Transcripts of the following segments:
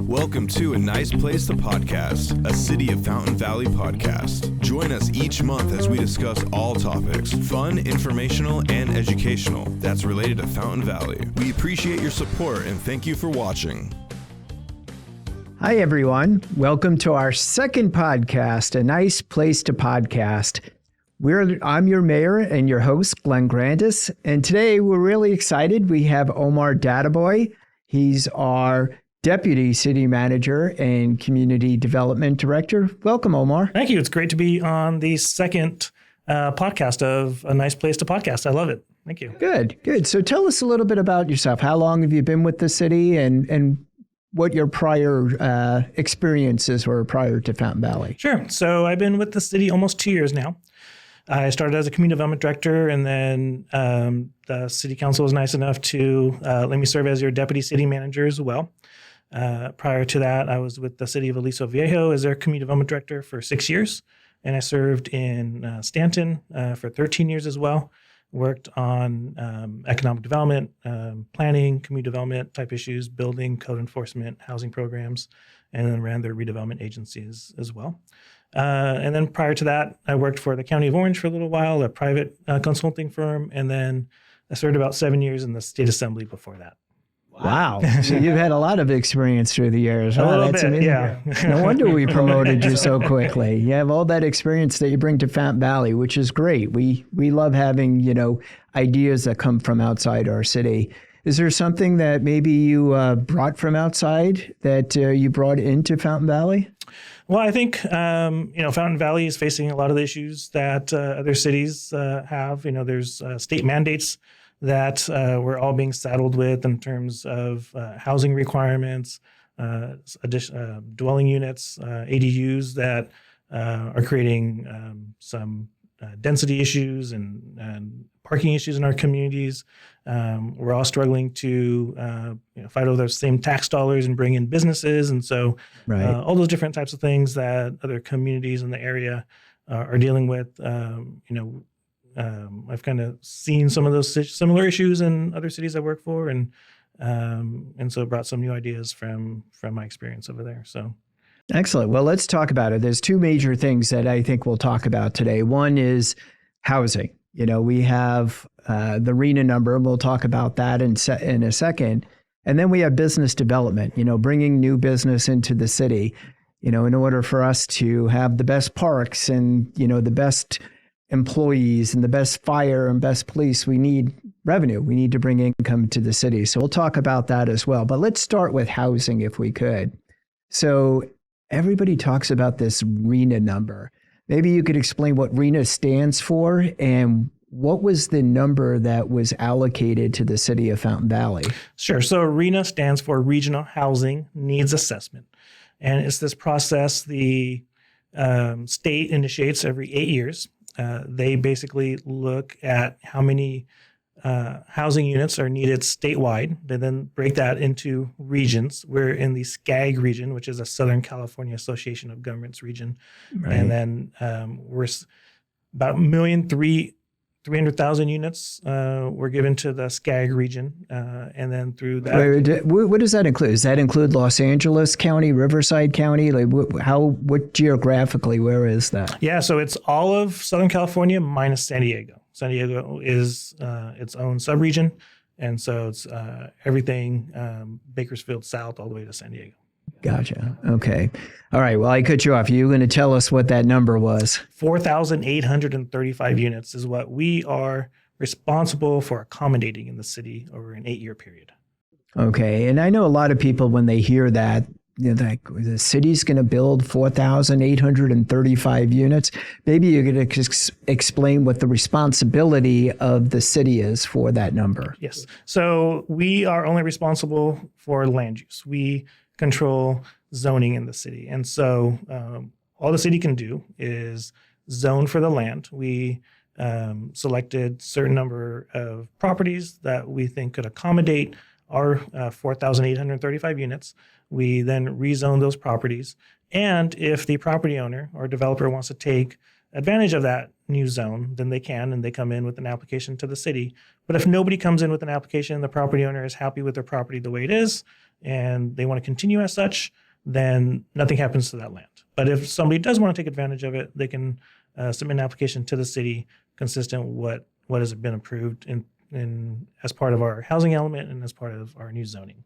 Welcome to A Nice Place to Podcast, a City of Fountain Valley podcast. Join us each month as we discuss all topics, fun, informational, and educational, that's related to Fountain Valley. We appreciate your support and thank you for watching. Hi, everyone. Welcome to our second podcast, A Nice Place to Podcast. I'm your mayor and your host, Glenn Grandis, and today we're really excited. We have Omar Dadabhoy. He's our Deputy City Manager and Community Development Director. Welcome, Omar. Thank you. It's great to be on the second podcast of A Nice Place to Podcast. I love it. Thank you. Good. So tell us a little bit about yourself. How long have you been with the city and what your prior experiences were prior to Fountain Valley? Sure. So I've been with the city almost 2 years now. I started as a community development director, and then the city council was nice enough to let me serve as your deputy city manager as well. Prior to that, I was with the city of Aliso Viejo as their community development director for 6 years, and I served in Stanton for 13 years as well. Worked on economic development, planning, community development type issues, building, code enforcement, housing programs, and then ran their redevelopment agencies as well. And then prior to that, I worked for the County of Orange for a little while, a private consulting firm, and then I served about 7 years in the State Assembly before that. Wow. So you've had a lot of experience through the years. A little That's bit, amazing. yeah. No wonder we promoted you so quickly. You have all that experience that you bring to Fountain Valley, which is great. We love having, ideas that come from outside our city. Is there something that maybe you brought from outside that you brought into Fountain Valley? Well, I think, Fountain Valley is facing a lot of the issues that other cities have. There's state mandates that we're all being saddled with in terms of housing requirements, dwelling units, ADUs that are creating some density issues and parking issues in our communities. We're all struggling to fight over those same tax dollars and bring in businesses. And so all those different types of things that other communities in the area are dealing with, I've kind of seen some of those similar issues in other cities I work for, and so brought some new ideas from my experience over there. So, excellent. Well, let's talk about it. There's two major things that I think we'll talk about today. One is housing. We have the RHNA number, and we'll talk about that in a second. And then we have business development. Bringing new business into the city. In order for us to have the best parks and the best employees and the best fire and best police, we need revenue. We need to bring income to the city. So we'll talk about that as well. But let's start with housing if we could. So everybody talks about this RHNA number. Maybe you could explain what RHNA stands for and what was the number that was allocated to the city of Fountain Valley? Sure. So RHNA stands for Regional Housing Needs Assessment. And it's this process the state initiates every 8 years. They basically look at how many housing units are needed statewide. They then break that into regions. We're in the SCAG region, which is a Southern California Association of Governments region. Right. And then we're about 1,300,000 units were given to the SCAG region. And then through that. What does that include? Does that include Los Angeles County, Riverside County? What geographically, where is that? Yeah, so it's all of Southern California minus San Diego. San Diego is its own subregion. And so it's everything Bakersfield South all the way to San Diego. Gotcha. Okay. All right. Well, I cut you off. You were going to tell us what that number was. 4,835 units is what we are responsible for accommodating in the city over an 8-year period. Okay. And I know a lot of people, when they hear that, like the city's going to build 4,835 units. Maybe you're going to explain what the responsibility of the city is for that number. Yes. So we are only responsible for land use. We control zoning in the city. And so all the city can do is zone for the land. We selected certain number of properties that we think could accommodate our 4,835 units. We then rezone those properties. And if the property owner or developer wants to take advantage of that new zone, then they can, and they come in with an application to the city. But if nobody comes in with an application, the property owner is happy with their property the way it is, and they want to continue as such, then nothing happens to that land. But if somebody does want to take advantage of it, they can submit an application to the city consistent with what has been approved in as part of our housing element and as part of our new zoning.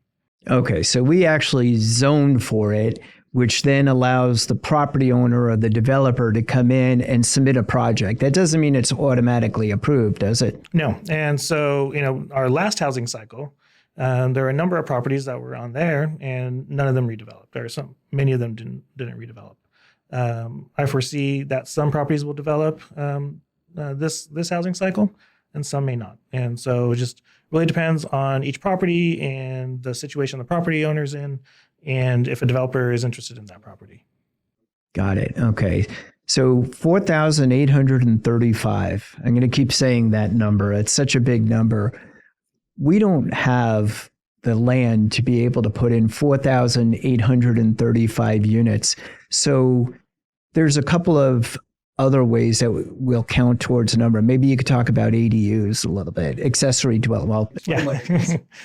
Okay, so we actually zone for it, which then allows the property owner or the developer to come in and submit a project. That doesn't mean it's automatically approved, does it? No. And so, our last housing cycle, there are a number of properties that were on there, and none of them redeveloped, or many of them didn't redevelop. I foresee that some properties will develop this housing cycle, and some may not. And so it just really depends on each property and the situation the property owner's in, and if a developer is interested in that property. Got it. Okay. So 4,835. I'm going to keep saying that number. It's such a big number. We don't have the land to be able to put in 4,835 units. So there's a couple of other ways that will count towards a number. Maybe you could talk about ADUs a little bit, accessory dwelling. Well, yeah.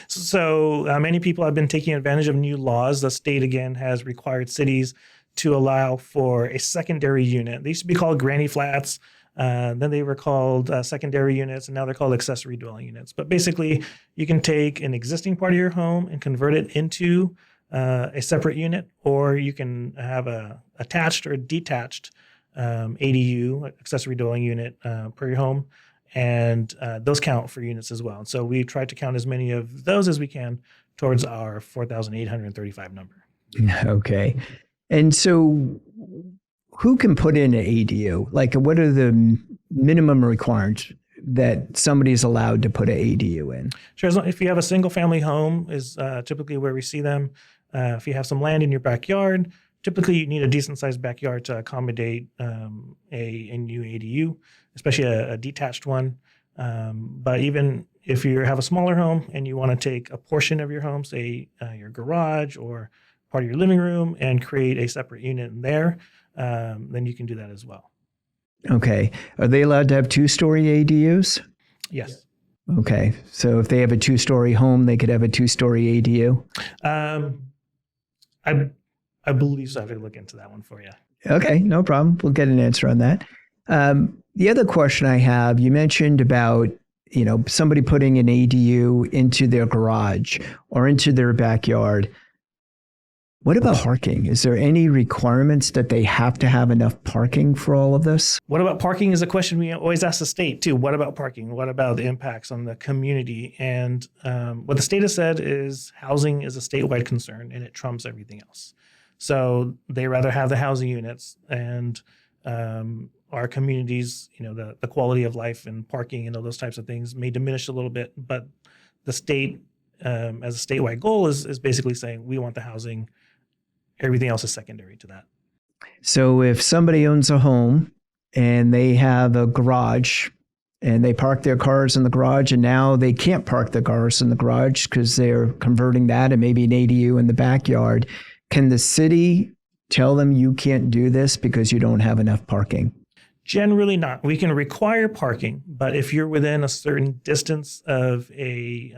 So many people have been taking advantage of new laws. The state, again, has required cities to allow for a secondary unit. They used to be called granny flats. Then they were called secondary units, and now they're called accessory dwelling units. But basically, you can take an existing part of your home and convert it into a separate unit, or you can have a attached or detached ADU, accessory dwelling unit, per your home, and those count for units as well. And so we try to count as many of those as we can towards our 4,835 number. Okay. And so who can put in an ADU? Like, what are the minimum requirements that somebody's allowed to put an ADU in? Sure. If you have a single family home is typically where we see them. If you have some land in your backyard, typically you need a decent sized backyard to accommodate a new ADU, especially a detached one. But even if you have a smaller home and you want to take a portion of your home, say your garage or part of your living room, and create a separate unit in there, then you can do that as well. Okay. Are they allowed to have 2-story ADUs? Yes. Okay. So if they have a 2-story home, they could have a 2-story ADU? I believe so. I have to look into that one for you. Okay, no problem. We'll get an answer on that. The other question I have, you mentioned about, somebody putting an ADU into their garage or into their backyard. What about parking? Is there any requirements that they have to have enough parking for all of this? What about parking is a question we always ask the state too. What about parking? What about the impacts on the community? And what the state has said is housing is a statewide concern and it trumps everything else. So they rather have the housing units, and our communities, the quality of life and parking and all those types of things may diminish a little bit. But the state, as a statewide goal, is basically saying we want the housing. Everything else is secondary to that. So if somebody owns a home and they have a garage and they park their cars in the garage, and now they can't park the cars in the garage because they're converting that and maybe an ADU in the backyard, can the city tell them you can't do this because you don't have enough parking? Generally not. We can require parking, but if you're within a certain distance of a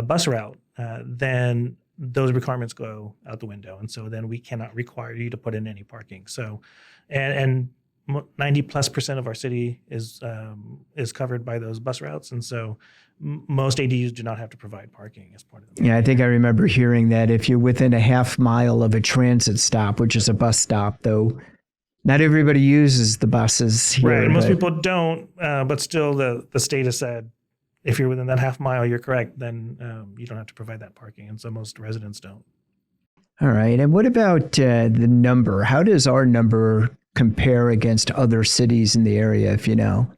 bus route, then those requirements go out the window. And so then we cannot require you to put in any parking. So, and 90+% of our city is covered by those bus routes. And so most ADUs do not have to provide parking as part of them. Yeah, I think I remember hearing that if you're within a half mile of a transit stop, which is a bus stop, though not everybody uses the buses here. Right. Most people don't, but still the state has said, if you're within that half mile, you're correct, then you don't have to provide that parking. And so most residents don't. All right. And what about the number? How does our number compare against other cities in the area, if you know?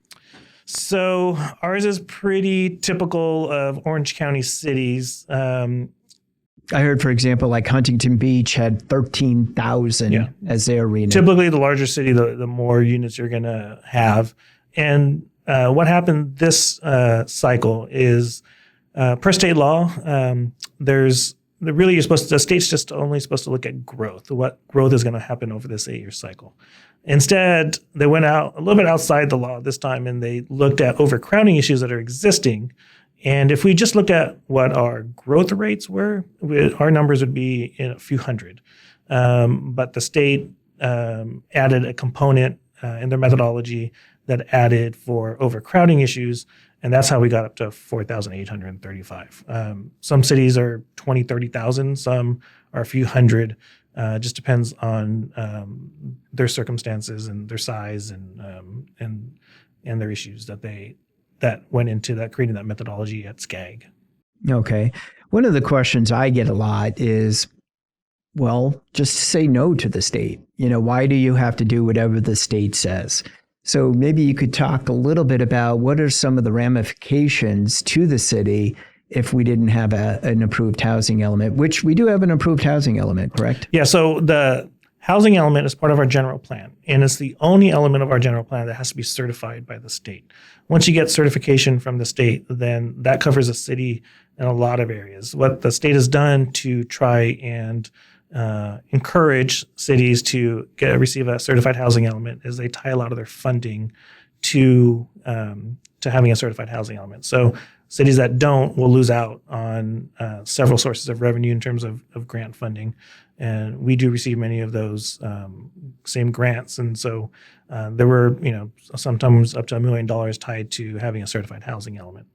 So ours is pretty typical of Orange County cities. I heard, for example, like Huntington Beach had 13,000 as their arena. Typically, the larger city, the more units you're going to have. And what happened this cycle is, per state law, the state's just only supposed to look at growth. What growth is going to happen over this 8-year cycle. Instead, they went out a little bit outside the law this time, and they looked at overcrowding issues that are existing And if we just looked at what our growth rates were, our numbers would be in a few hundred. But the state added a component in their methodology that added for overcrowding issues, and that's how we got up to 4,835. Some cities are 20, 30,000, some are a few hundred. Just depends on their circumstances and their size and their issues that went into that creating that methodology at SCAG. Okay. One of the questions I get a lot is, well, just say no to the state. Why do you have to do whatever the state says? So maybe you could talk a little bit about what are some of the ramifications to the city if we didn't have an approved housing element, which we do have an approved housing element, correct? Yeah, so the housing element is part of our general plan, and it's the only element of our general plan that has to be certified by the state. Once you get certification from the state, then that covers the city in a lot of areas. What the state has done to try and encourage cities to receive a certified housing element is they tie a lot of their funding to having a certified housing element. So cities that don't will lose out on several sources of revenue in terms of grant funding. And we do receive many of those same grants. And so there were, sometimes up to $1 million tied to having a certified housing element.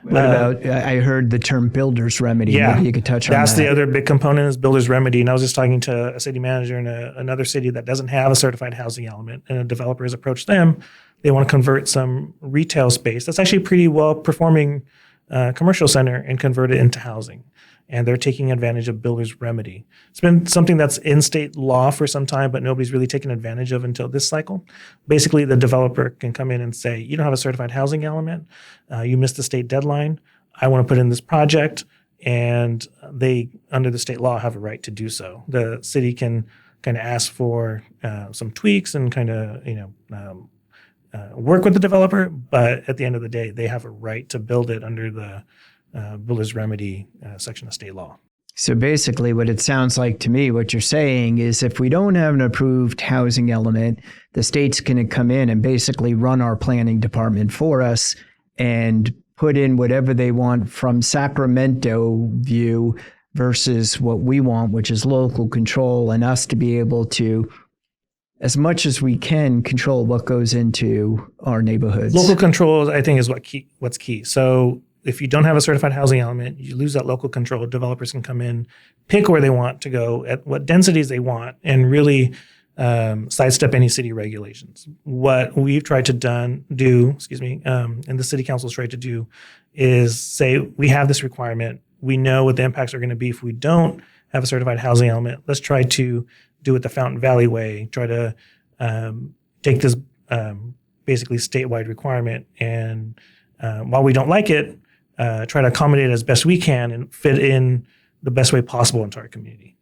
What about, I heard the term builder's remedy. Yeah, maybe you could touch on that. That's the other big component is builder's remedy. And I was just talking to a city manager in another city that doesn't have a certified housing element, and a developer has approached them. They want to convert some retail space that's actually a pretty well-performing commercial center and convert it into housing. And they're taking advantage of builder's remedy. It's been something that's in state law for some time, but nobody's really taken advantage of until this cycle. Basically, the developer can come in and say, you don't have a certified housing element. You missed the state deadline. I want to put in this project. And they, under the state law, have a right to do so. The city can kind of ask for some tweaks and kind of, work with the developer. But at the end of the day, they have a right to build it under the builder's remedy section of state law. So basically what it sounds like to me, what you're saying is if we don't have an approved housing element, the state's going to come in and basically run our planning department for us and put in whatever they want from Sacramento view versus what we want, which is local control, and us to be able to, as much as we can, control what goes into our neighborhoods. Local control, I think, is what's key. So if you don't have a certified housing element, you lose that local control. Developers can come in, pick where they want to go, at what densities they want, and really sidestep any city regulations. What we've tried to do, and the city council's tried to do, is say, we have this requirement. We know what the impacts are going to be if we don't have a certified housing element. Let's try to do it the Fountain Valley way, try to take this basically statewide requirement, and while we don't like it, try to accommodate it as best we can and fit in the best way possible into our community.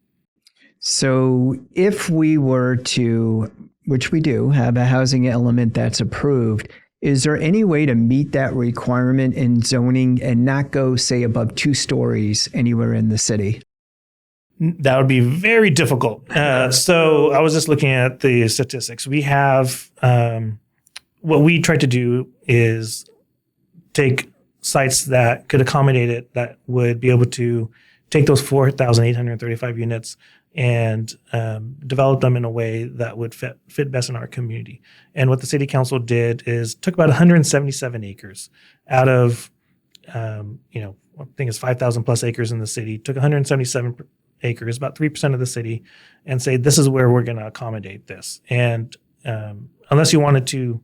So if we were to, which we do, have a housing element that's approved, is there any way to meet that requirement in zoning and not go, say, above 2 stories anywhere in the city? That would be very difficult. So I was just looking at the statistics. We have, what we tried to do is take sites that could accommodate it, that would be able to take those 4,835 units and develop them in a way that would fit best in our community. And what the city council did is took about 177 acres out of, I think it's 5,000 plus acres in the city, took 177 acres, about 3% of the city, and say, this is where we're going to accommodate this. And unless you wanted to,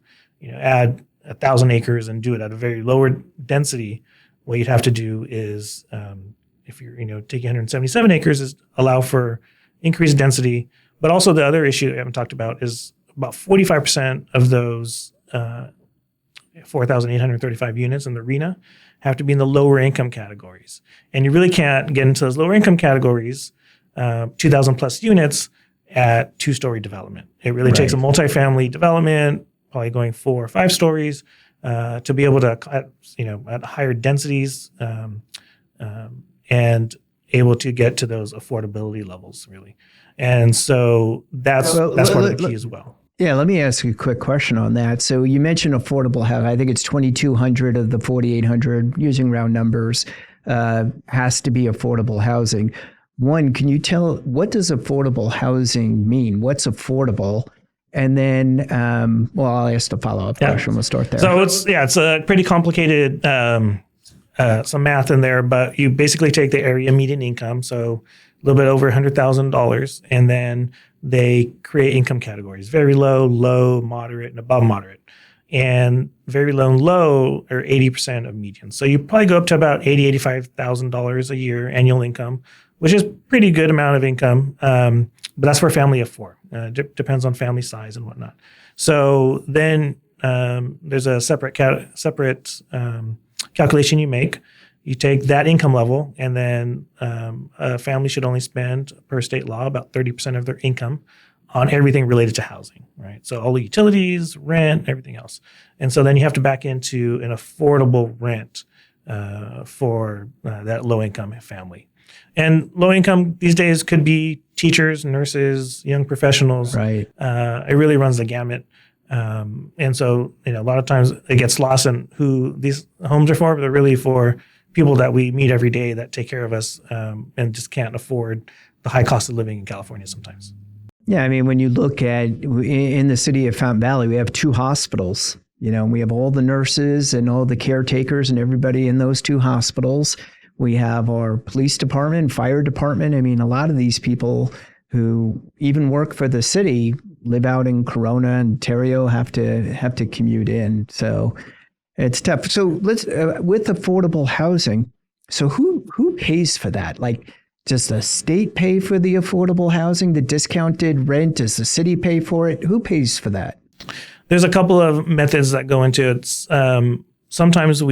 add 1,000 acres and do it at a very lower density, what you'd have to do is, if you're, taking 177 acres, is allow for increased density. But also the other issue we haven't talked about is about 45% of those 4,835 units in the RHNA have to be in the lower income categories. And you really can't get into those lower income categories, 2,000 plus units at 2-story development. It really takes a multifamily development, probably going 4 or 5 stories, to be able to, at higher densities, and able to get to those affordability levels, really. And so that's part of the key as well. Yeah, let me ask you a quick question on that. So you mentioned affordable housing. I think it's 2,200 of the 4,800, using round numbers, has to be affordable housing. One, can you tell, what does affordable housing mean? What's affordable? And then, I'll ask the follow-up question. We'll start there. So it's a pretty complicated, some math in there, but you basically take the area median income, so a little bit over $100,000, and then they create income categories: very low, low, moderate, and above moderate. And very low and low are 80% of median. So you probably go up to about $85,000 a year annual income, which is pretty good amount of income. But that's for a family of four. Depends on family size and whatnot. So then there's a separate calculation you make. You take that income level, and then a family should only spend, per state law, about 30% of their income on everything related to housing, right? So all the utilities, rent, everything else. And so then you have to back into an affordable rent for that low-income family. And low income these days could be teachers, nurses, young professionals. Right. It really runs the gamut. And so, a lot of times it gets lost in who these homes are for, but they're really for people that we meet every day that take care of us and just can't afford the high cost of living in California sometimes. Yeah, I mean, when you look at, in the city of Fountain Valley, we have 2 hospitals, and we have all the nurses and all the caretakers and everybody in those 2 hospitals. We have our police department, fire department. I mean, a lot of these people who even work for the city live out in Corona and Ontario, have to commute in. So it's tough. So let's with affordable housing. So who pays for that? Like, does the state pay for the affordable housing, the discounted rent? Does the city pay for it? Who pays for that? There's a couple of methods that go into it. Sometimes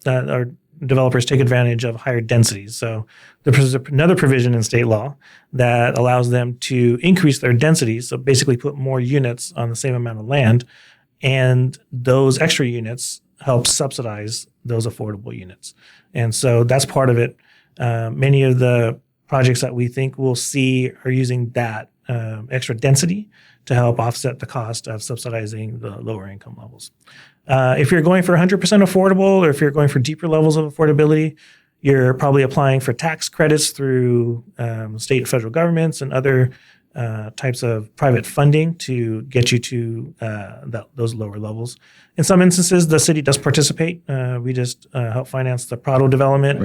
our developers take advantage of higher densities. So there's another provision in state law that allows them to increase their densities. So basically put more units on the same amount of land. And those extra units help subsidize those affordable units. And so that's part of it. Many of the projects that we think we'll see are using that extra density to help offset the cost of subsidizing the lower income levels. If you're going for 100% affordable, or if you're going for deeper levels of affordability, you're probably applying for tax credits through state and federal governments and other types of private funding to get you to those lower levels. In some instances, the city does participate. We just help finance the Prado development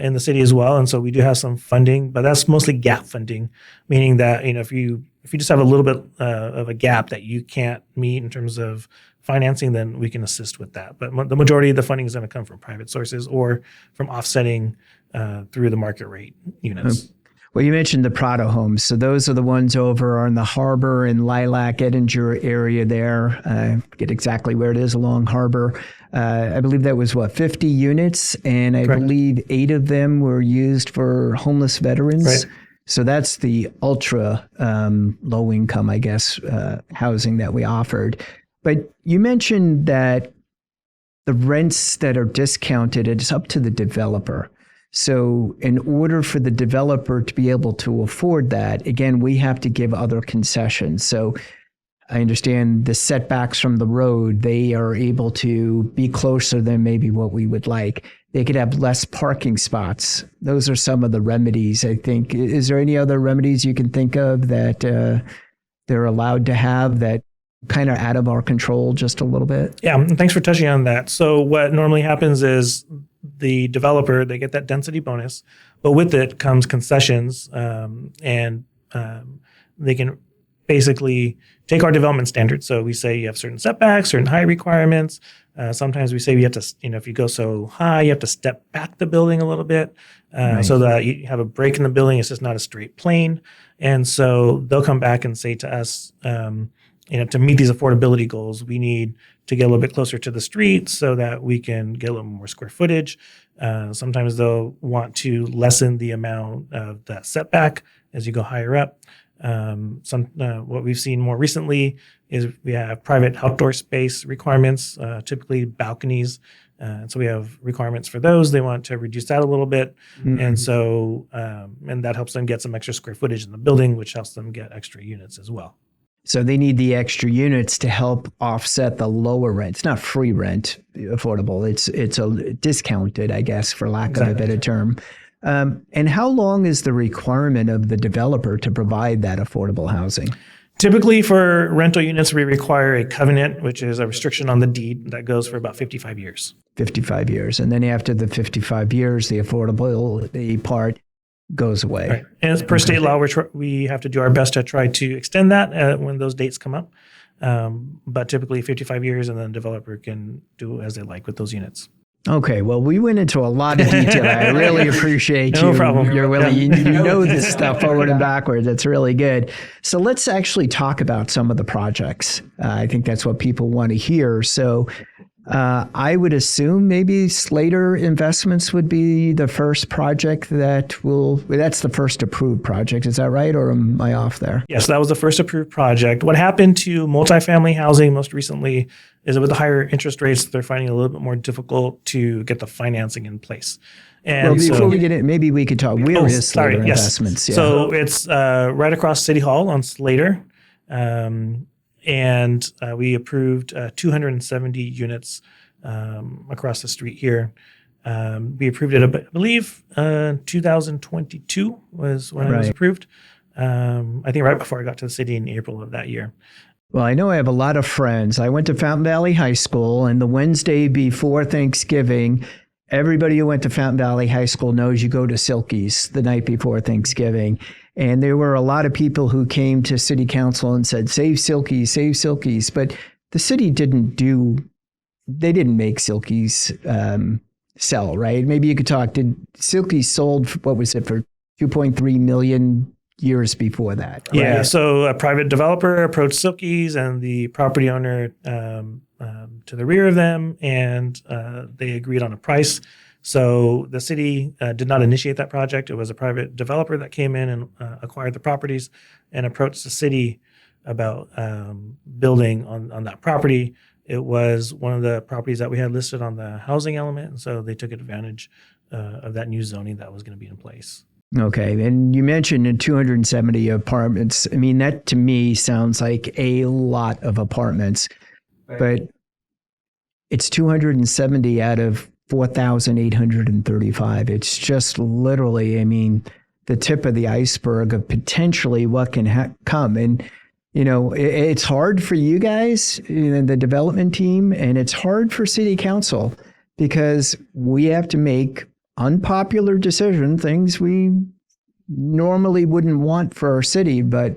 in the city as well, and so we do have some funding, but that's mostly gap funding, meaning that if you just have a little bit of a gap that you can't meet in terms of financing, then we can assist with that. But the majority of the funding is going to come from private sources or from offsetting through the market rate units. Well, you mentioned the Prado homes. So those are the ones over on the Harbor and Lilac, Edinger area there. I forget exactly where it is along Harbor. I believe that was 50 units, and I believe 8 of them were used for homeless veterans. Right. So that's the ultra low income, I guess, housing that we offered. But you mentioned that the rents that are discounted, it's up to the developer. So in order for the developer to be able to afford that, again, we have to give other concessions. So I understand the setbacks from the road, they are able to be closer than maybe what we would like. They could have less parking spots. Those are some of the remedies, I think. Is there any other remedies you can think of that they're allowed to have that kind of out of our control just a little bit? Yeah, and thanks for touching on that. So what normally happens is the developer, they get that density bonus, but with it comes concessions, and they can basically take our development standards. So we say you have certain setbacks, certain height requirements. Sometimes we say you have to, if you go so high, you have to step back the building a little bit so that you have a break in the building. It's just not a straight plane. And so they'll come back and say to us, to meet these affordability goals, we need to get a little bit closer to the street so that we can get a little more square footage. Sometimes they'll want to lessen the amount of that setback as you go higher up. What we've seen more recently is we have private outdoor space requirements, typically balconies. And so we have requirements for those. They want to reduce that a little bit. Mm-hmm. And so, and that helps them get some extra square footage in the building, which helps them get extra units as well. So they need the extra units to help offset the lower rent. It's not free rent, affordable. It's a discounted, I guess, for lack of a better term. And how long is the requirement of the developer to provide that affordable housing? Typically for rental units, we require a covenant, which is a restriction on the deed that goes for about 55 years. 55 years. And then after the 55 years, the affordability part goes away. Right. And as per state law, we have to do our best to try to extend that when those dates come up. But typically 55 years, and then the developer can do as they like with those units. Okay, well, we went into a lot of detail. I really appreciate you. No problem. You're really, you know this stuff forward and backwards. It's really good. So let's actually talk about some of the projects. I think that's what people want to hear. So I would assume maybe Slater Investments would be the first project that's the first approved project. Is that right? Or am I off there? Yes, that was the first approved project. What happened to multifamily housing most recently is that with the higher interest rates, they're finding it a little bit more difficult to get the financing in place. And before we get in, maybe we could talk. Where is Slater Investments? Yeah. So it's right across City Hall on Slater. And we approved 270 units across the street here. We approved it, I believe, 2022 was when it was approved. I think right before I got to the city in April of that year. Well, I know I have a lot of friends. I went to Fountain Valley High School, and the Wednesday before Thanksgiving, everybody who went to Fountain Valley High School knows you go to Silky's the night before Thanksgiving. And there were a lot of people who came to city council and said, save Silky's, save Silky's. But the city didn't make Silky's sell, right? Maybe you could talk. Did Silky's sold, what was it, for 2.3 million years before that? Right? Yeah, so a private developer approached Silky's and the property owner to the rear of them, and they agreed on a price. So the city did not initiate that project. It was a private developer that came in and acquired the properties and approached the city about building on that property. It was one of the properties that we had listed on the housing element, and so they took advantage of that new zoning that was going to be in place. Okay, and you mentioned 270 apartments. I mean, that to me sounds like a lot of apartments, but it's 270 out of 4,835. It's just literally, I mean, the tip of the iceberg of potentially what can come. And, you know, it's hard for you guys, the development team, and it's hard for city council because we have to make unpopular decision, things we normally wouldn't want for our city, but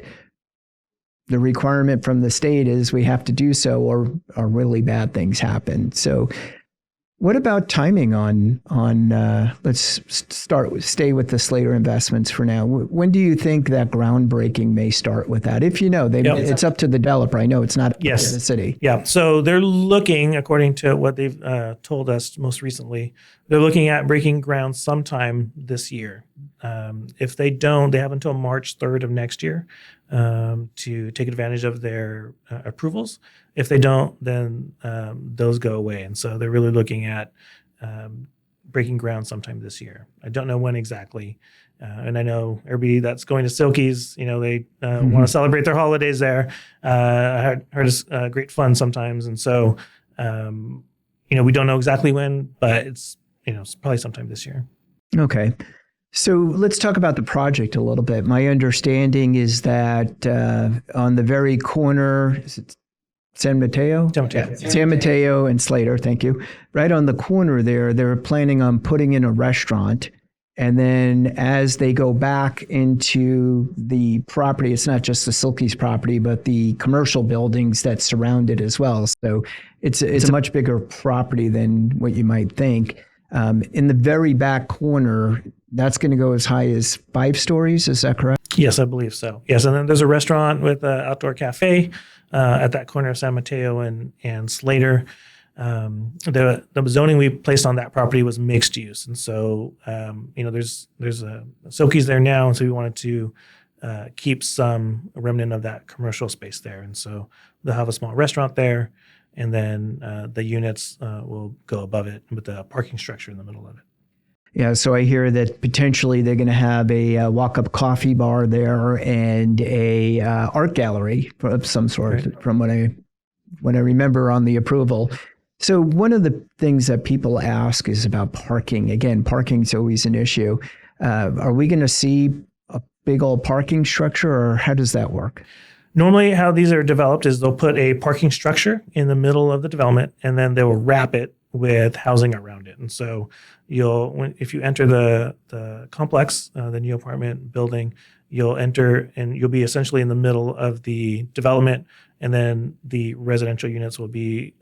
the requirement from the state is we have to do so or really bad things happen. So what about timing on let's stay with the Slater Investments for now. When do you think that groundbreaking may start with that? If you know, it's up to the developer. I know it's not up to the city. Yeah. So they're looking, according to what they've told us most recently, they're looking at breaking ground sometime this year. If they don't, they have until March 3rd of next year to take advantage of their approvals. If they don't, then those go away. And so they're really looking at breaking ground sometime this year. I don't know when exactly. And I know everybody that's going to Silky's, you know, they want to celebrate their holidays there. I heard it's great fun sometimes. And so, you know, we don't know exactly when, but it's, you know, it's probably sometime this year. Okay. So let's talk about the project a little bit. My understanding is that on the very corner, is it San Mateo? San Mateo and Slater, thank you. Right on the corner there, they're planning on putting in a restaurant. And then as they go back into the property, it's not just the Silky's property, but the commercial buildings that surround it as well. So it's a much bigger property than what you might think. In the very back corner, that's going to go as high as 5 stories. Is that correct? Yes, I believe so. Yes, and then there's a restaurant with an outdoor cafe at that corner of San Mateo and Slater. The zoning we placed on that property was mixed use, and so you know there's a Silky's there now, and so we wanted to keep some remnant of that commercial space there, and so they'll have a small restaurant there, and then the units will go above it with the parking structure in the middle of it. Yeah, so I hear that potentially they're going to have a walk-up coffee bar there and a art gallery of some sort, right, from what I remember on the approval. So one of the things that people ask is about parking. Again, parking's always an issue. Are we going to see a big old parking structure, or how does that work? Normally, how these are developed is they'll put a parking structure in the middle of the development, and then they will wrap it with housing around it. And so if you enter the complex, the new apartment building, you'll enter and you'll be essentially in the middle of the development, and then the residential units will be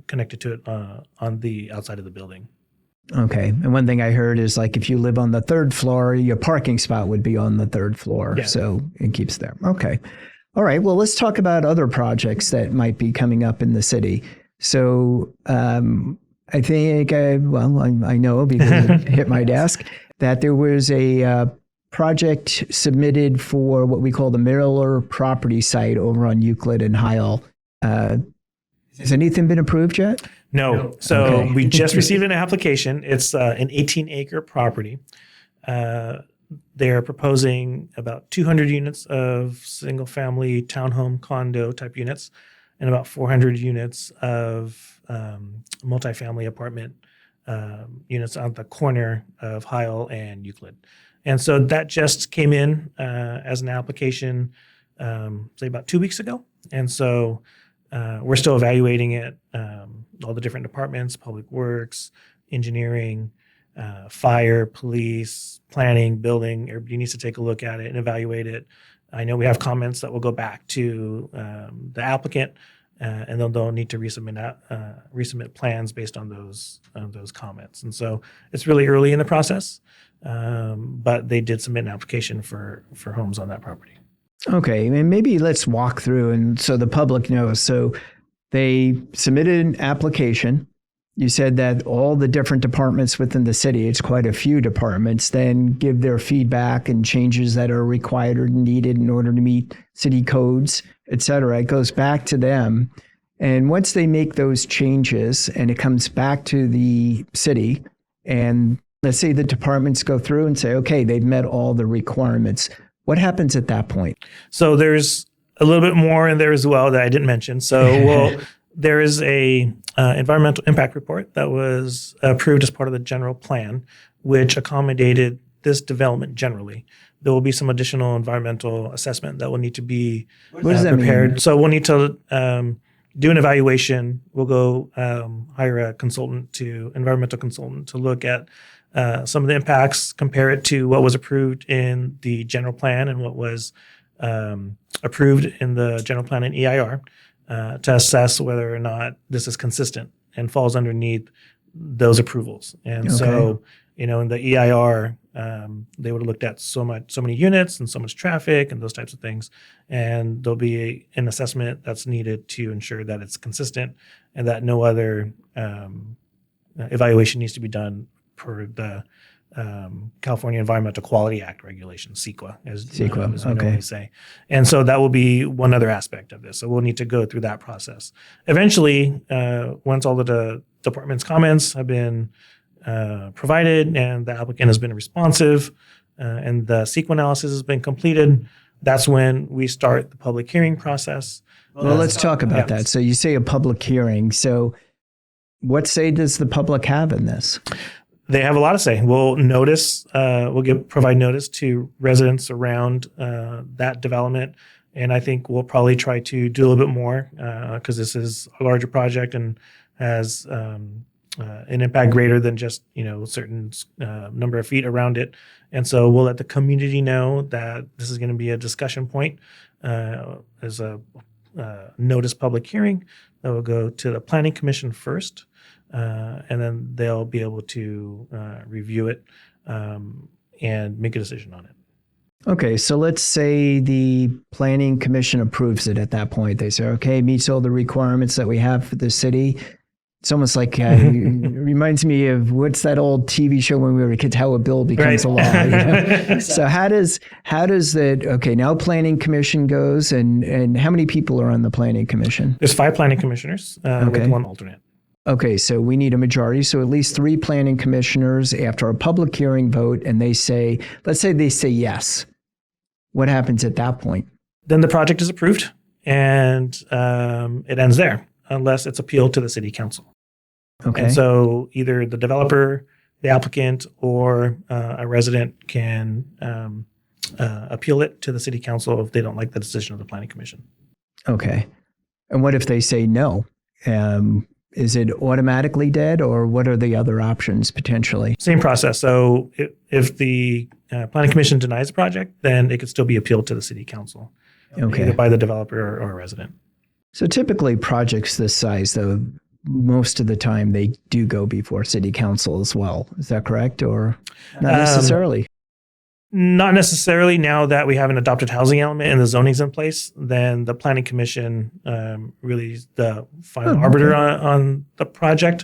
connected to it on the outside of the building. Okay. And one thing I heard is like if you live on the third floor, your parking spot would be on the third floor. Yeah. So it keeps there. Okay. All right. Well, let's talk about other projects that might be coming up in the city. So I think, I know because it hit my desk, that there was a project submitted for what we call the Miller property site over on Euclid and Heil. Has anything been approved yet? No. So okay. We just received an application. It's an 18-acre property. They're proposing about 200 units of single-family townhome condo type units and about 400 units of multifamily apartment units on the corner of Heil and Euclid. And so that just came in as an application, say about 2 weeks ago. And so we're still evaluating it. All the different departments, public works, engineering, fire, police, planning, building, everybody needs to take a look at it and evaluate it. I know we have comments that will go back to the applicant, and then they'll need to resubmit plans based on those comments. And so it's really early in the process, but they did submit an application for homes on that property. Okay, and maybe let's walk through, and so the public knows. So they submitted an application. You said that all the different departments within the city, it's quite a few departments, then give their feedback and changes that are required or needed in order to meet city codes, et cetera. It goes back to them. And once they make those changes and it comes back to the city, and let's say the departments go through and say, okay, they've met all the requirements. What happens at that point? So there's a little bit more in there as well that I didn't mention. So there is a environmental impact report that was approved as part of the general plan, which accommodated this development generally. There will be some additional environmental assessment that will need to be prepared. Mean? So we'll need to do an evaluation. We'll go hire a environmental consultant to look at some of the impacts, compare it to what was approved in the general plan and what was approved in the general plan and EIR to assess whether or not this is consistent and falls underneath those approvals. And so, in the EIR, they would have looked at so many units and so much traffic and those types of things. And there'll be an assessment that's needed to ensure that it's consistent and that no other evaluation needs to be done per the California Environmental Quality Act regulation, CEQA, as we normally say. And so that will be one other aspect of this. So we'll need to go through that process. Eventually, once all of the department's comments have been provided and the applicant has been responsive and the CEQA analysis has been completed, that's when we start the public hearing process. Well, let's talk about that. So you say a public hearing. So what say does the public have in this? They have a lot to say. We'll provide notice to residents around that development, and I think we'll probably try to do a little bit more because this is a larger project and has an impact greater than just a certain number of feet around it. And so we'll let the community know that this is going to be a discussion point as a notice public hearing that will go to the Planning Commission first. And then they'll be able to review it and make a decision on it. Okay, so let's say the Planning Commission approves it at that point. They say, okay, meets all the requirements that we have for the city. It's almost like it reminds me of what's that old TV show when we were kids, How a Bill Becomes a Law. So how does that, okay, now Planning Commission goes and how many people are on the Planning Commission? There's 5 planning commissioners with 1 alternate. Okay, so we need a majority. So at least 3 planning commissioners after a public hearing vote, and they say, let's say they say yes. What happens at that point? Then the project is approved, and it ends there, unless it's appealed to the city council. Okay. And so either the developer, the applicant, or a resident can appeal it to the city council if they don't like the decision of the planning commission. Okay. And what if they say no? Is it automatically dead, or what are the other options potentially? Same process. So if the planning commission denies the project, then it could still be appealed to the city council, either by the developer or a resident. So typically projects this size, though, most of the time they do go before city council as well. Is that correct, or not necessarily? Not necessarily. Now that we have an adopted housing element and the zoning's in place, then the planning commission really is the final arbiter on the project,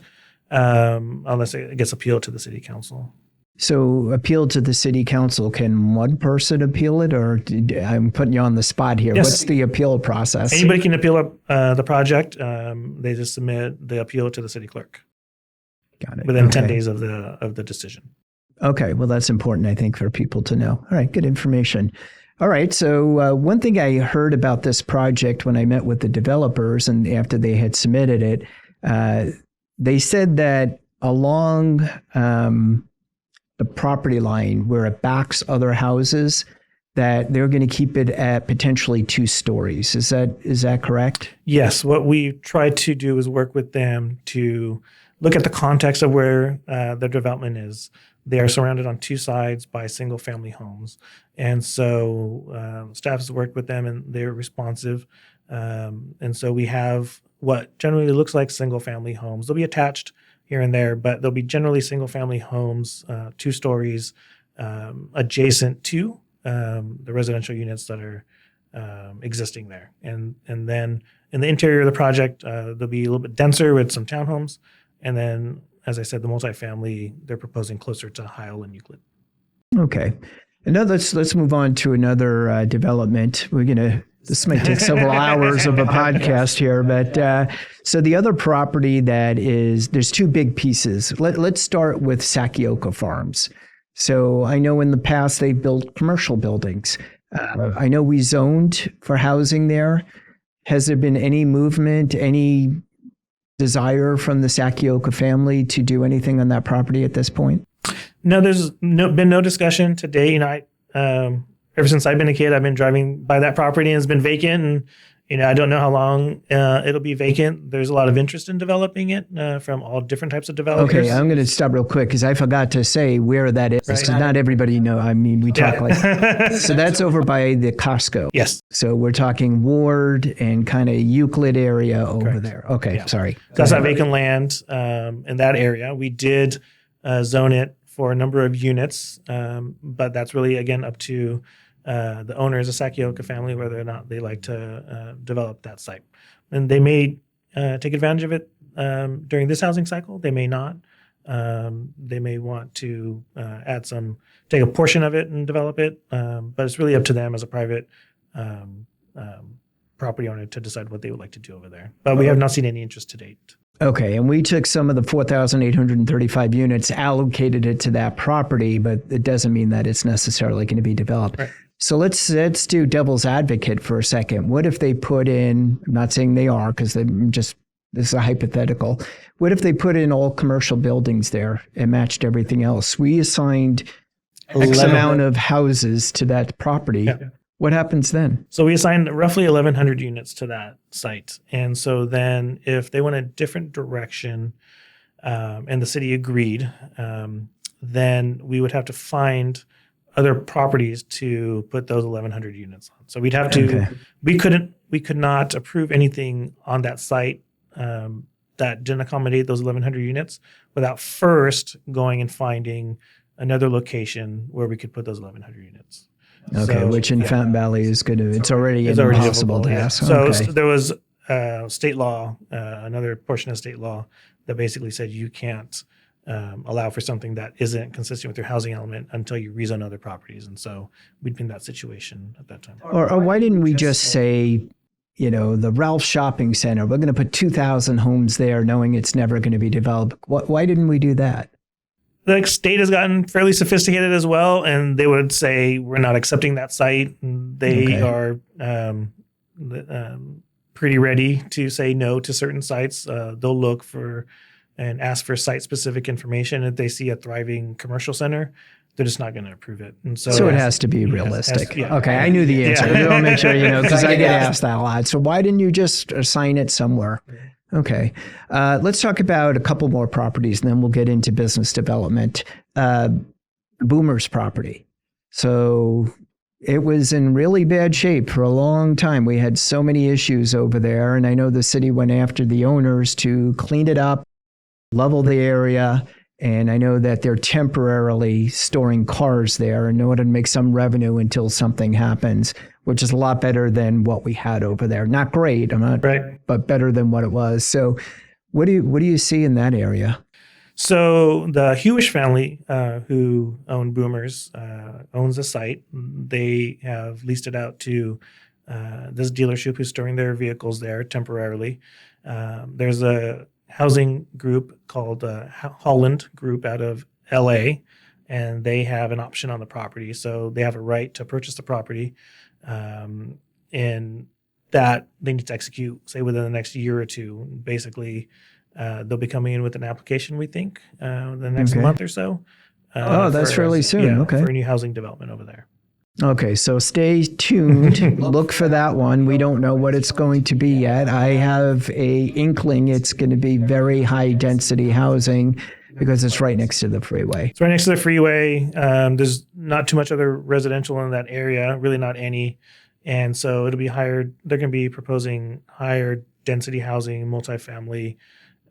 unless it gets appealed to the city council. So appeal to the city council, can one person appeal it, or I'm putting you on the spot here. Yes. What's the appeal process? Anybody can appeal the project. They just submit the appeal to the city clerk Got it. within 10 days of the decision. Okay, well, that's important, I think, for people to know. All right, good information. All right, so one thing I heard about this project when I met with the developers and after they had submitted it, they said that along the property line where it backs other houses, that they're going to keep it at potentially 2 stories. Is that correct? Yes, what we tried to do is work with them to look at the context of where their development is. They are surrounded on 2 sides by single-family homes. And so staff has worked with them, and they're responsive. And so we have what generally looks like single-family homes. They'll be attached here and there, but they'll be generally single-family homes, 2 stories, adjacent to the residential units that are existing there. And then in the interior of the project, they'll be a little bit denser with some townhomes. And then, as I said, the multifamily, they're proposing closer to Heil and Euclid. Okay. And now let's move on to another development. This might take several hours of a podcast here, but so the other property there's 2 big pieces. Let's start with Sakioka Farms. So I know in the past they built commercial buildings. I know we zoned for housing there. Has there been any movement, any desire from the Sakioka family to do anything on that property at this point? No, there's been no discussion to date. Ever since I've been a kid, I've been driving by that property and it's been vacant. And I don't know how long it'll be vacant. There's a lot of interest in developing it from all different types of developers. Okay, I'm going to stop real quick because I forgot to say where that is. Because not everybody know. I mean, we talk like so. That's over by the Costco. Yes. So we're talking Ward and kind of Euclid area over Correct. there. Okay, Yeah. Sorry. That's not vacant land in that area. We did zone it for a number of units, but that's really, again, up to the owners, the Sakioka family, whether or not they like to develop that site. And they may take advantage of it during this housing cycle. They may not. They may want to take a portion of it and develop it, but it's really up to them as a private property owner to decide what they would like to do over there. But we have not seen any interest to date. Okay, and we took some of the 4,835 units, allocated it to that property, but it doesn't mean that it's necessarily going to be developed. Right. So let's do devil's advocate for a second. What if they put in, I'm not saying they are because this is a hypothetical. What if they put in all commercial buildings there and matched everything else? We assigned a amount of houses to that property. Yeah. What happens then? So we assigned roughly 1,100 units to that site. And so then if they went a different direction and the city agreed, then we would have to find other properties to put those 1,100 units on. So we'd have to, we could not approve anything on that site that didn't accommodate those 1,100 units without first going and finding another location where we could put those 1,100 units. Okay, So, which in Fountain Valley is good. It's already difficult, impossible to ask. So Okay. there was state law, another portion of state law that basically said you can't allow for something that isn't consistent with your housing element until you rezone other properties. And so we'd be in that situation at that time. Or why didn't we just say, the Ralph Shopping Center, we're going to put 2,000 homes there knowing it's never going to be developed. Why didn't we do that? The state has gotten fairly sophisticated as well, and they would say we're not accepting that site. They are pretty ready to say no to certain sites. They'll look for and ask for site-specific information. If they see a thriving commercial center, they're just not going to approve it. And so it has to be realistic. Yeah. Okay, I knew the answer. I want to make sure because I get asked that a lot. So why didn't you just assign it somewhere? Okay, let's talk about a couple more properties, and then we'll get into business development. Boomer's property. So it was in really bad shape for a long time. We had so many issues over there, and I know the city went after the owners to clean it up, level the area. And I know that they're temporarily storing cars there in order to make some revenue until something happens, which is a lot better than what we had over there. Not great, but better than what it was. So what do you see in that area? So the Hewish family, who own Boomers, owns the site. They have leased it out to this dealership who's storing their vehicles there temporarily. There's a housing group called Holland Group out of LA, and they have an option on the property. So they have a right to purchase the property, and that they need to execute, say, within the next year or two. Basically, they'll be coming in with an application, we think, the next month or so. That's fairly soon. Yeah, okay. For a new housing development over there. Okay, so stay tuned. Look for that one. We don't know what it's going to be yet. I have a inkling it's going to be very high density housing because it's right next to the freeway. It's right next to the freeway. There's not too much other residential in that area, really not any. And so it'll be higher. They're going to be proposing higher density housing, multifamily.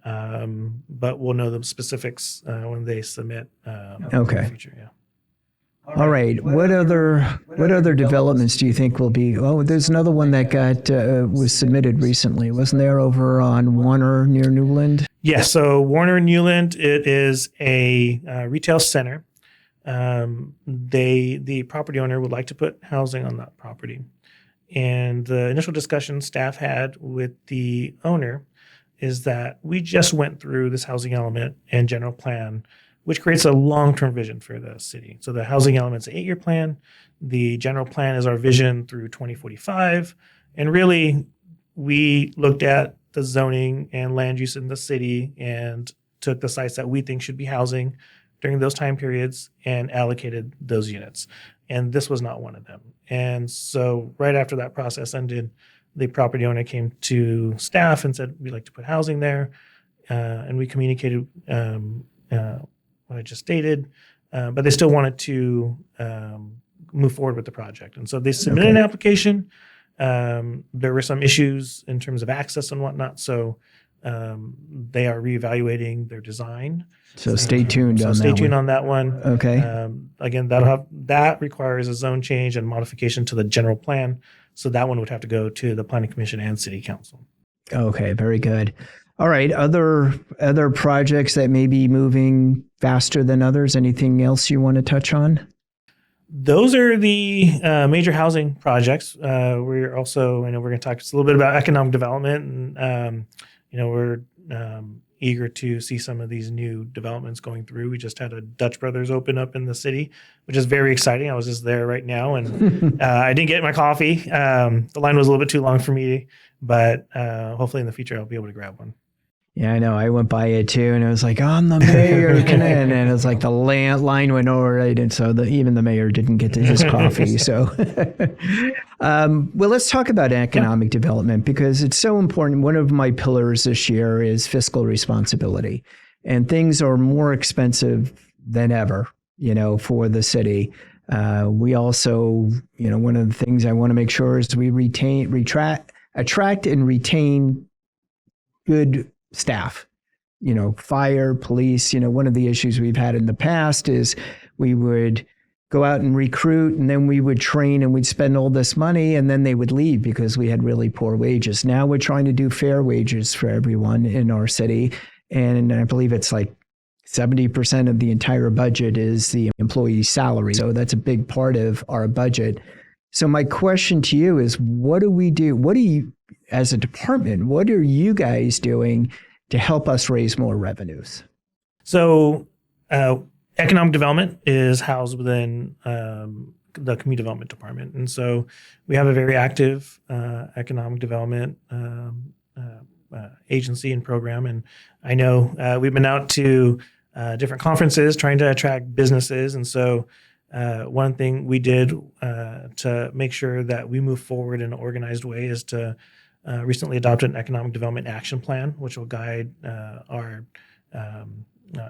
But we'll know the specifics when they submit. Okay. In the future, yeah. All right. What other developments do you think will be? Oh, there's another one that was submitted recently, wasn't there? Over on Warner near Newland. Yeah. So Warner Newland, it is a retail center. The property owner would like to put housing on that property, and the initial discussion staff had with the owner is that we just went through this housing element and general plan, which creates a long-term vision for the city. So the housing element's an 8-year plan. The general plan is our vision through 2045. And really, we looked at the zoning and land use in the city and took the sites that we think should be housing during those time periods and allocated those units. And this was not one of them. And so right after that process ended, the property owner came to staff and said, we'd like to put housing there. And we communicated what I just stated, but they still wanted to move forward with the project. And so they submitted an application. There were some issues in terms of access and whatnot. So they are reevaluating their design. So stay tuned on that one. Stay tuned on that one. Okay. Again, that requires a zone change and modification to the general plan. So that one would have to go to the Planning Commission and City Council. Okay, very good. All right, other projects that may be moving faster than others. Anything else you want to touch on? Those are the major housing projects. We're also, I know we're going to talk just a little bit about economic development, and we're eager to see some of these new developments going through. We just had a Dutch Brothers open up in the city, which is very exciting. I was just there right now, and I didn't get my coffee. The line was a little bit too long for me, but hopefully in the future I'll be able to grab one. Yeah, I know. I went by it too, and it was like, I'm the mayor. And it was like the line went over, right? And so even the mayor didn't get to his coffee. So, well, let's talk about economic development because it's so important. One of my pillars this year is fiscal responsibility. And things are more expensive than ever, for the city. We also, one of the things I want to make sure is we attract and retain good staff, fire, police. One of the issues we've had in the past is we would go out and recruit and then we would train and we'd spend all this money and then they would leave because we had really poor wages. Now we're trying to do fair wages for everyone in our city. And I believe it's like 70% of the entire budget is the employee salary. So that's a big part of our budget. So my question to you is, what do we do? as a department, what are you guys doing to help us raise more revenues? So economic development is housed within the community development department. And so we have a very active economic development agency and program. And I know we've been out to different conferences trying to attract businesses. And so one thing we did to make sure that we move forward in an organized way is to recently adopted an economic development action plan, which will guide our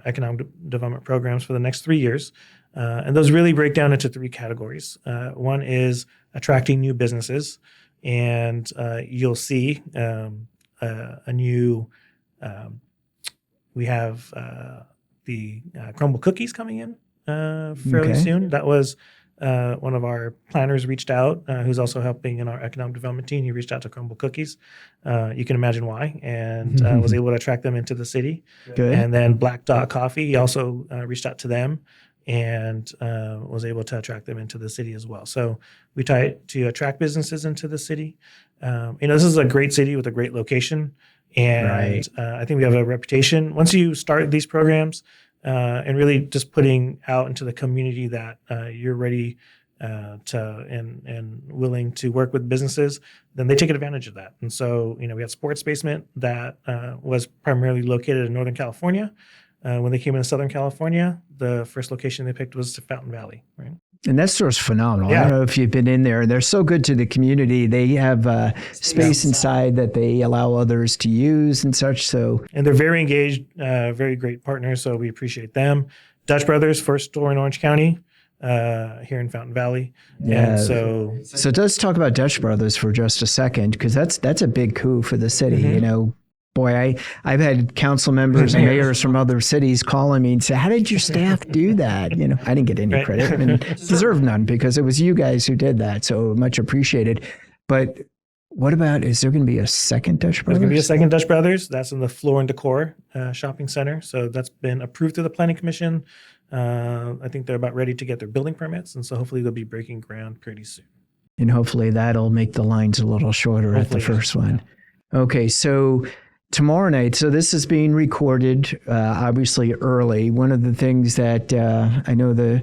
economic development programs for the next 3 years. And those really break down into 3 categories. One is attracting new businesses. And you'll see a new, we have the crumble cookies coming in fairly soon. That was one of our planners reached out, who's also helping in our economic development team. He reached out to Crumble Cookies. You can imagine why, and was able to attract them into the city. Good. And then Black Dot Coffee, he also reached out to them and was able to attract them into the city as well. So we try to attract businesses into the city. This is a great city with a great location. And I think we have a reputation. Once you start these programs, and really just putting out into the community that you're ready to and willing to work with businesses, then they take advantage of that. And so, we had Sports Basement that was primarily located in Northern California. When they came into Southern California, the first location they picked was Fountain Valley, right? And that store's phenomenal. Yeah. I don't know if you've been in there. They're so good to the community. They have space inside that they allow others to use and such. And they're very engaged, very great partners. So we appreciate them. Dutch Brothers, first store in Orange County, here in Fountain Valley. Yeah. And so let's talk about Dutch Brothers for just a second, because that's a big coup for the city. Boy, I've had council members and mayors from other cities calling me and say, "How did your staff do that?" I didn't get any credit and deserve none, because it was you guys who did that. So much appreciated. But what about, is there going to be a second Dutch Brothers? There's going to be a second Dutch Brothers. That's in the Floor and Decor shopping center. So that's been approved through the Planning Commission. I think they're about ready to get their building permits. And so hopefully they'll be breaking ground pretty soon. And hopefully that'll make the lines a little shorter at the first one. Okay, so tomorrow night, so this is being recorded, obviously early. One of the things that I know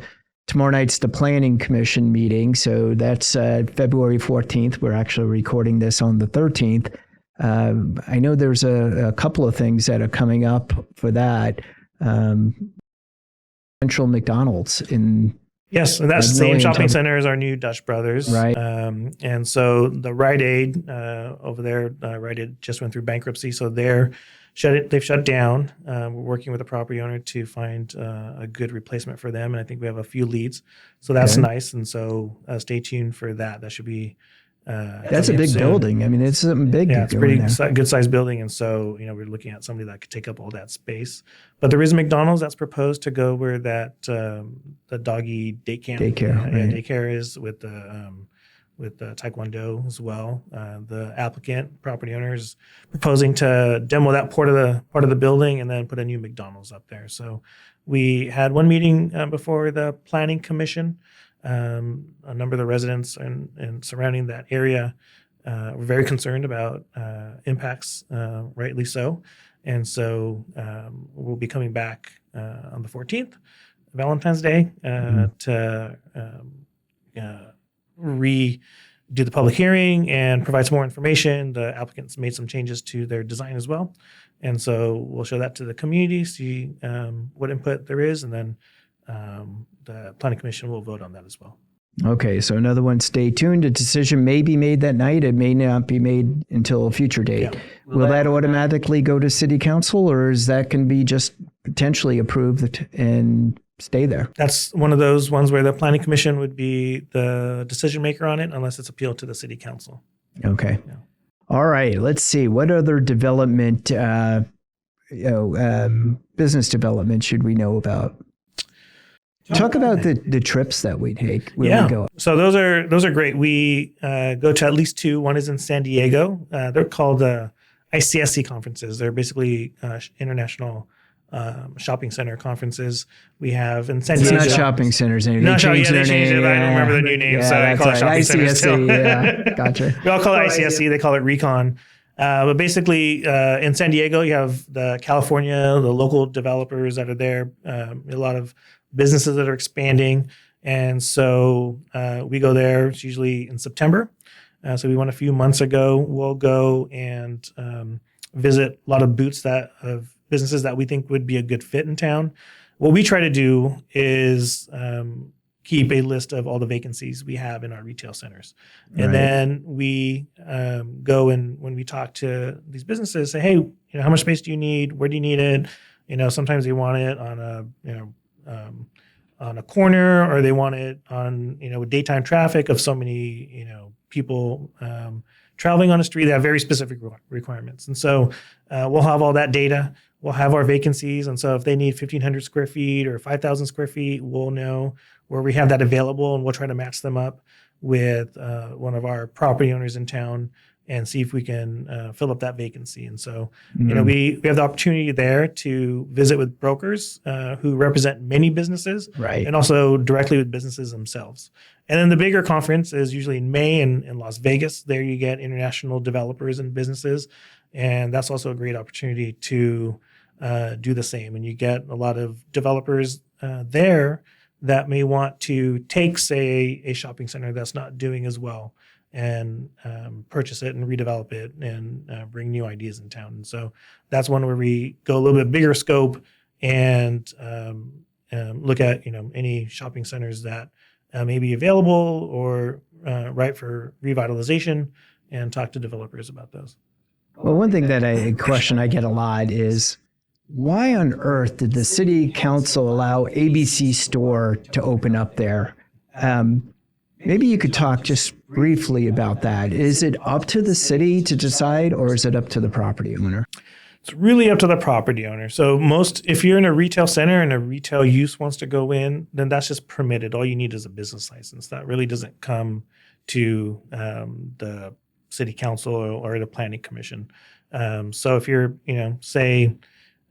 tomorrow night's the Planning Commission meeting, so that's February 14th. We're actually recording this on the 13th. I know there's a couple of things that are coming up for that. Central McDonald's in... Yes, and that same shopping center is our new Dutch Brothers. Right. And so the Rite Aid over there, Rite Aid just went through bankruptcy, so they've shut down. We're working with the property owner to find a good replacement for them, and I think we have a few leads. So that's nice, and so stay tuned for that. That should be... that's a big building. I mean, it's something big. Yeah, it's a pretty good sized building. And so, we're looking at somebody that could take up all that space. But there is a McDonald's that's proposed to go where that the doggy daycare is with the Taekwondo as well. The applicant, property owner, is proposing to demo that part of the building and then put a new McDonald's up there. So we had one meeting before the Planning Commission. A number of the residents and surrounding that area were very concerned about impacts, rightly so. And so we'll be coming back on the 14th, Valentine's Day, to redo the public hearing and provide some more information. The applicants made some changes to their design as well. And so we'll show that to the community, see what input there is, and then the Planning Commission will vote on that as well. Okay, so another one, stay tuned. A decision may be made that night. It may not be made until a future date. Yeah. Will that automatically go to City Council, or is that can be just potentially approved and stay there? That's one of those ones where the Planning Commission would be the decision maker on it, unless it's appealed to the City Council. Okay. Yeah. All right, let's see. What other development, business development should we know about? Talk about the trips that we take. Where we go. So those are great. We go to at least 2. One is in San Diego. They're called ICSC conferences. They're basically international shopping center conferences. We have in San Diego. It's not shopping centers anymore. No, they changed it. I don't remember the new name, so I call it shopping centers still. Yeah, gotcha. We all call it ICSC. They call it Recon. But basically, in San Diego, you have the California, the local developers that are there, a lot of businesses that are expanding. And so we go there. It's usually in September. So we went a few months ago. We'll go and visit a lot of booths of businesses that we think would be a good fit in town. What we try to do is keep a list of all the vacancies we have in our retail centers. And then we go and when we talk to these businesses, say, hey, how much space do you need? Where do you need it? Sometimes they want it on a corner, or they want it on, with daytime traffic of so many, people traveling on the street. They have very specific requirements. And so we'll have all that data. We'll have our vacancies. And so if they need 1,500 square feet or 5,000 square feet, we'll know where we have that available, and we'll try to match them up with one of our property owners in town and see if we can fill up that vacancy. And so, we have the opportunity there to visit with brokers who represent many businesses, and also directly with businesses themselves. And then the bigger conference is usually in May in Las Vegas. There you get international developers and businesses, and that's also a great opportunity to do the same. And you get a lot of developers there that may want to take, say, a shopping center that's not doing as well, and purchase it and redevelop it and bring new ideas in town. And so that's one where we go a little bit bigger scope and look at any shopping centers that may be available or right for revitalization, and talk to developers about those. Well, one thing a question I get a lot is, why on earth did the city council allow ABC Store to open up there? Maybe you could talk just briefly about that. Is it up to the city to decide, or is it up to the property owner? It's really up to the property owner. So if you're in a retail center and a retail use wants to go in, then that's just permitted. All you need is a business license. That really doesn't come to the city council or the planning commission. So if you're, say,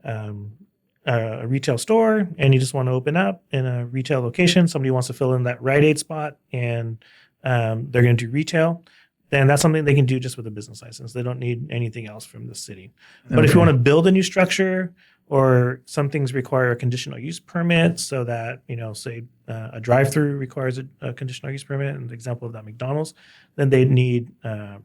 a retail store and you just want to open up in a retail location, somebody wants to fill in that Rite Aid spot, and they're going to do retail, then that's something they can do just with a business license. They don't need anything else from the city. But if you want to build a new structure, or some things require a conditional use permit, so that, say a drive-through requires a conditional use permit, and the example of that McDonald's, then they'd need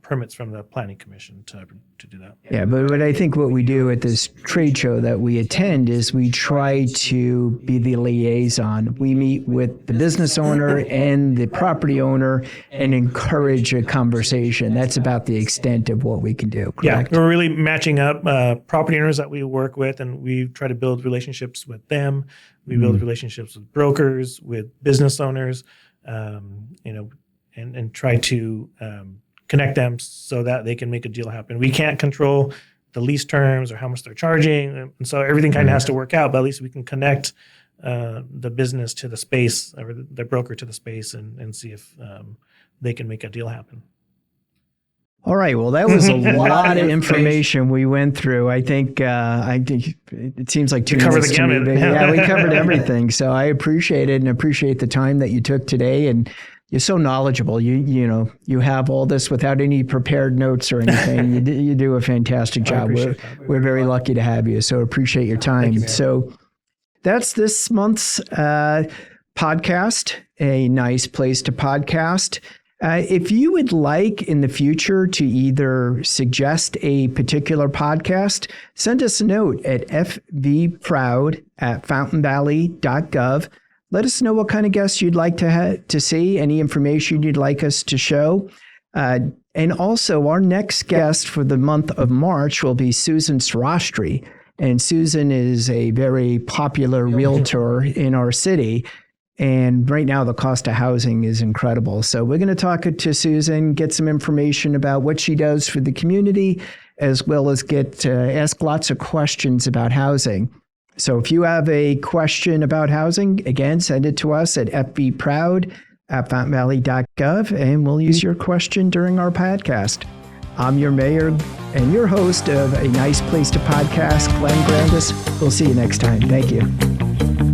permits from the planning commission to do that. Yeah, but I think what we do at this trade show that we attend is we try to be the liaison. We meet with the business owner and the property owner and encourage a conversation. That's about the extent of what we can do, correct? Yeah, we're really matching up property owners that we work with, and we try to build relationships with them. We build relationships with brokers, with business owners, and try to connect them so that they can make a deal happen. We can't control the lease terms or how much they're charging, and so everything kind of has to work out. But at least we can connect the business to the space, or the broker to the space, and see if they can make a deal happen. All right. Well, that was a lot of information we went through. I think it seems like 2 minutes to me. Yeah, we covered everything. So I appreciate it, and appreciate the time that you took today. And you're so knowledgeable. You have all this without any prepared notes or anything. You do a fantastic job. We're very lucky to have you. So appreciate your time. So that's this month's podcast, A Nice Place to Podcast. If you would like in the future to either suggest a particular podcast, send us a note at fvproud@fountainvalley.gov. Let us know what kind of guests you'd like to see, any information you'd like us to show. And also, our next guest for the month of March will be Susan Sarastri. And Susan is a very popular realtor in our city. And right now, the cost of housing is incredible. So we're going to talk to Susan, get some information about what she does for the community, as well as ask lots of questions about housing. So if you have a question about housing, again, send it to us at fvproud@fountainvalley.gov, and we'll use your question during our podcast. I'm your mayor and your host of A Nice Place to Podcast, Glenn Grandis. We'll see you next time. Thank you.